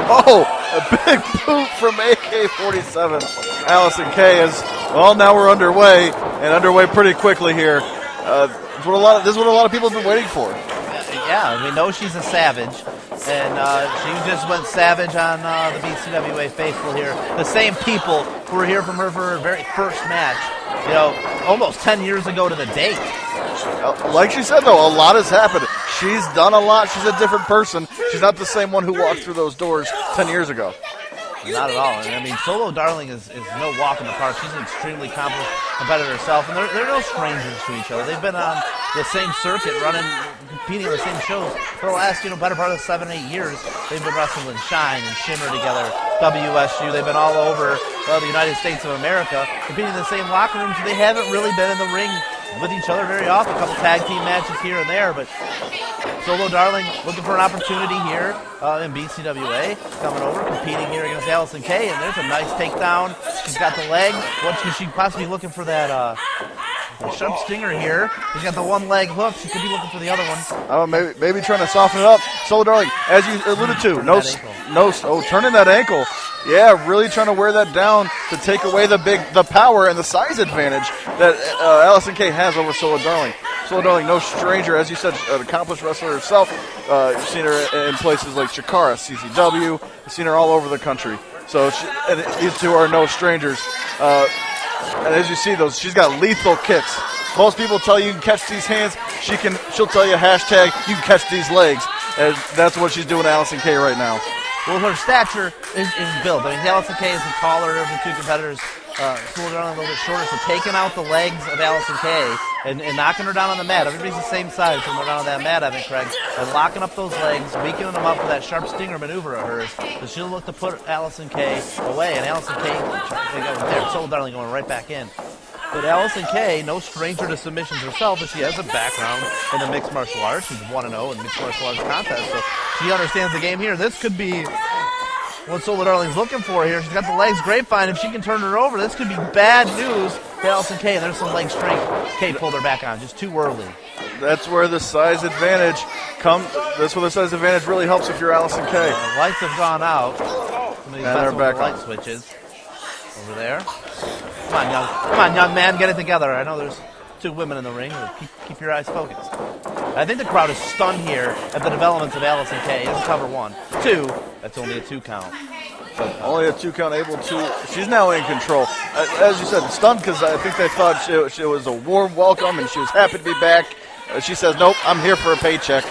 Oh, a big boot from AK-47. Allysin Kay is, well, now we're underway, and underway pretty quickly here. This is what a lot of people have been waiting for. Yeah, we know she's a savage, and she just went savage on the BCWA faithful here. The same people who were here from her for her very first match, you know, almost 10 years ago to the date. Like she said, though, a lot has happened. She's done a lot. She's a different person. She's not the same one who walked through those doors 10 years ago. Not at all. I mean, Solo Darling is no walk in the park. She's an extremely accomplished competitor herself, and they're no strangers to each other. They've been on the same circuit, competing on the same shows for the last, better part of 7, 8 years. They've been wrestling in Shine and Shimmer together, WSU. They've been all over the United States of America, competing in the same locker rooms. They haven't really been in the ring with each other very often. A couple tag team matches here and there, but Solo Darling looking for an opportunity here in BCWA, coming over, competing here against Allysin Kay, and there's a nice takedown. She's got the leg. What could she possibly be looking for that sharp stinger here? She's got the one leg hook. She could be looking for the other one. Oh, maybe trying to soften it up. Solo Darling, as you alluded to, turning that ankle. Yeah, really trying to wear that down to take away the power and the size advantage that Allysin Kay has over Solo Darling. Solo Darling, no stranger, as you said, an accomplished wrestler herself. You've seen her in places like Chikara, CCW. You've seen her all over the country. So and these two are no strangers. And as you see, she's got lethal kicks. Most people tell you can catch these hands. She'll tell you hashtag you can catch these legs. And that's what she's doing to Allysin Kay right now. Well, her stature is built. I mean, Allysin Kay is the taller of the two competitors. Solo Darling a little bit shorter, so taking out the legs of Allysin Kay and knocking her down on the mat. Everybody's the same size when they're down on that mat, Evan Craig. And locking up those legs, weakening them up for that sharp stinger maneuver of hers. So she'll look to put Allysin Kay away, and Allysin Kay, there, Solo Darling going right back in. But Allysin Kay, no stranger to submissions herself, but she has a background in the mixed martial arts. She's 1-0 in mixed martial arts contests, so she understands the game here. This could be what Solo Darling's looking for here. She's got the legs grapevine. If she can turn her over, this could be bad news for Allysin Kay. And there's some leg strength. Kay pulled her back on just too early. That's where the size advantage That's where the size advantage really helps if you're Allysin Kay. Lights have gone out. And they're back on. Light switches over there. Come on, young man, get it together. I know there's two women in the ring. Keep your eyes focused. I think the crowd is stunned here at the developments of Allysin Kay. It'll cover 1. 2, that's only a 2 count. Only a 2 count, able to. She's now in control. As you said, stunned because I think they thought she was a warm welcome and she was happy to be back. She says, nope, I'm here for a paycheck.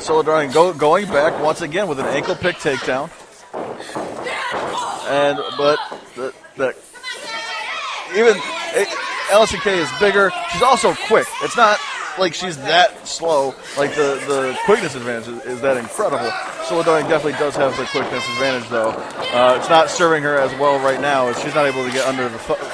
Solo Darling going back once again with an ankle pick takedown. But even Allysin Kay is bigger. She's also quick. It's not like she's that slow. Like the quickness advantage is that incredible. Solo Darling definitely does have the quickness advantage, though. It's not serving her as well right now as she's not able to get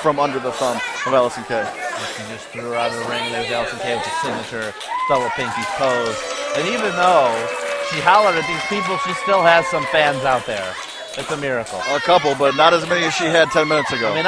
from under the thumb of Allysin Kay. She just threw her out of the ring. There's Allysin Kay with the signature double pinky pose. And even though she hollered at these people, she still has some fans out there. It's a miracle. A couple, but not as many as she had 10 minutes ago. I mean,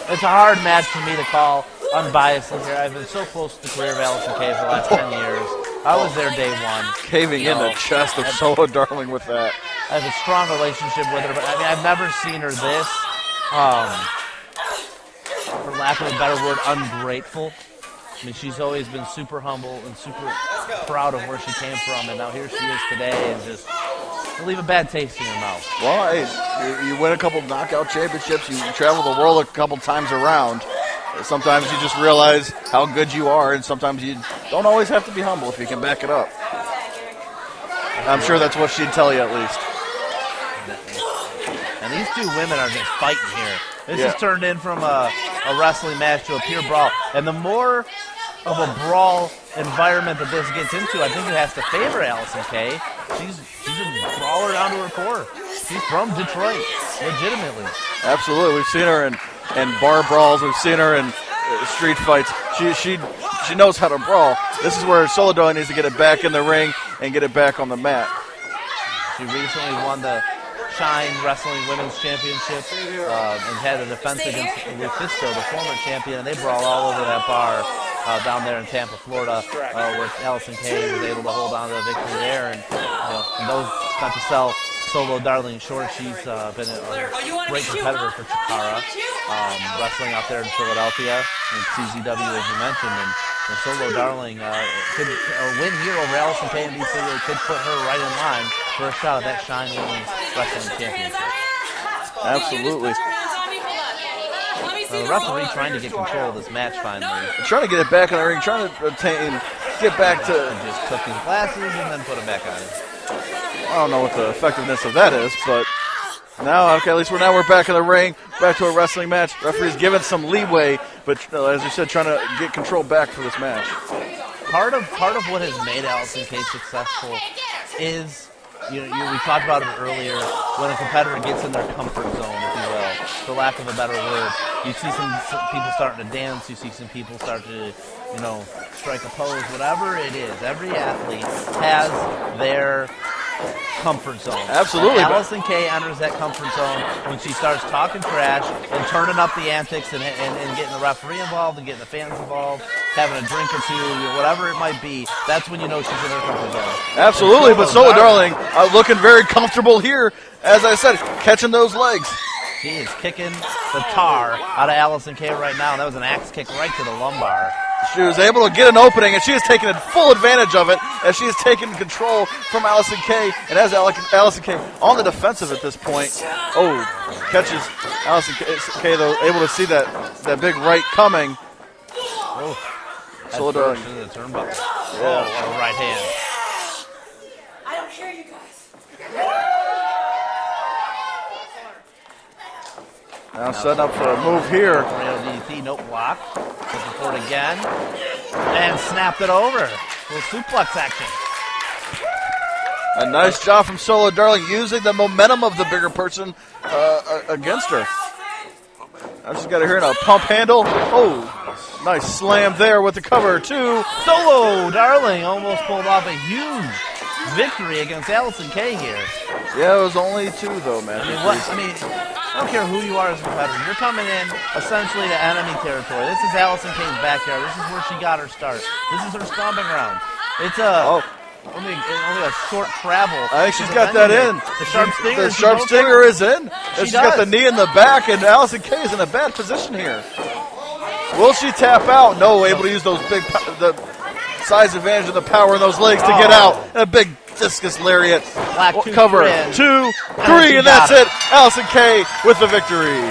it's a hard match for me to call unbiasedly here. I've been so close to the career of Allysin Kay for the last 10 years. I was there day one. Caving in the chest of Solo Darling with that. I have a strong relationship with her, but I mean, I've never seen her this, for lack of a better word, ungrateful. I mean, she's always been super humble and super proud of where she came from, and now here she is today, and just leave a bad taste in your mouth. Well, hey, you win a couple knockout championships, you travel the world a couple times around. Sometimes you just realize how good you are, and sometimes you don't always have to be humble if you can back it up. I'm sure that's what she'd tell you at least. And these two women are just fighting here. This has turned in from a wrestling match to a pure brawl. And the more of a brawl environment that this gets into, I think it has to favor Allysin Kay. She's a brawler down to her core. She's from Detroit, legitimately. Absolutely. We've seen her in bar brawls. We've seen her in street fights. She knows how to brawl. This is where Solo Darling needs to get it back in the ring and get it back on the mat. She recently won the Shine Wrestling Women's Championship and had a defense against Lufisto, the former champion, and they brawl all over that bar. down there in Tampa, Florida, where Allysin Kay was able to hold on to the victory there. And and those got to sell Solo Darling short. She's been a great competitor for Chikara, wrestling out there in Philadelphia and CZW, as you mentioned. And Solo Darling could win here over Allysin Kay and BC could put her right in line for a shot at that Shine Women's Wrestling Championship. Absolutely. The referee trying to get control of this match finally. Trying to get it back in the ring, trying to get back to... And just took his glasses and then put them back on. I don't know what the effectiveness of that is, but now, okay, at least we're back in the ring, back to a wrestling match. Referee's given some leeway, but as you said, trying to get control back for this match. Part of what has made Allysin Kay successful is, we talked about it earlier, when a competitor gets in their comfort zone, if you will, for lack of a better word. You see some people starting to dance, you see some people start to, strike a pose, whatever it is. Every athlete has their comfort zone. Absolutely. Allysin Kay enters that comfort zone when she starts talking trash and turning up the antics and getting the referee involved and getting the fans involved, having a drink or two, whatever it might be. That's when you know she's in her comfort zone. Absolutely, but Solo Darling looking very comfortable here. As I said, catching those legs. She is kicking the tar out of Allysin Kay right now. That was an axe kick right to the lumbar. She was able to get an opening, and she is taking full advantage of it as she is taking control from Allysin Kay. And as Allysin Kay on the defensive at this point, catches Allysin Kay, though, able to see that big right coming. Solo Darling. The turnbuckle. Yeah. What a right hand. I don't hear you guys. Now setting up for a move here. Tornado DDT, nope, block. Looking for it again. And snapped it over. A little suplex action. A nice job from Solo Darling using the momentum of the bigger person against her. I just got to hear a pump handle. Oh, nice slam there with the cover, too. Solo Darling almost pulled off a huge victory against Allysin Kay here. Yeah, it was only 2, though, man. I don't care who you are as a competitor. You're coming in essentially to enemy territory. This is Allysin Kay's backyard. This is where she got her start. This is her stomping ground. It's only a short travel. I think she's got that in. The sharp stinger. The sharp stinger is in. She's got the knee in the back, and Allysin Kay is in a bad position here. Will she tap out? No, able to use those the size advantage and the power in those legs to get out. And a big discus lariat. Black Cover. 2, 3, and that's it. Allysin Kay with the victory.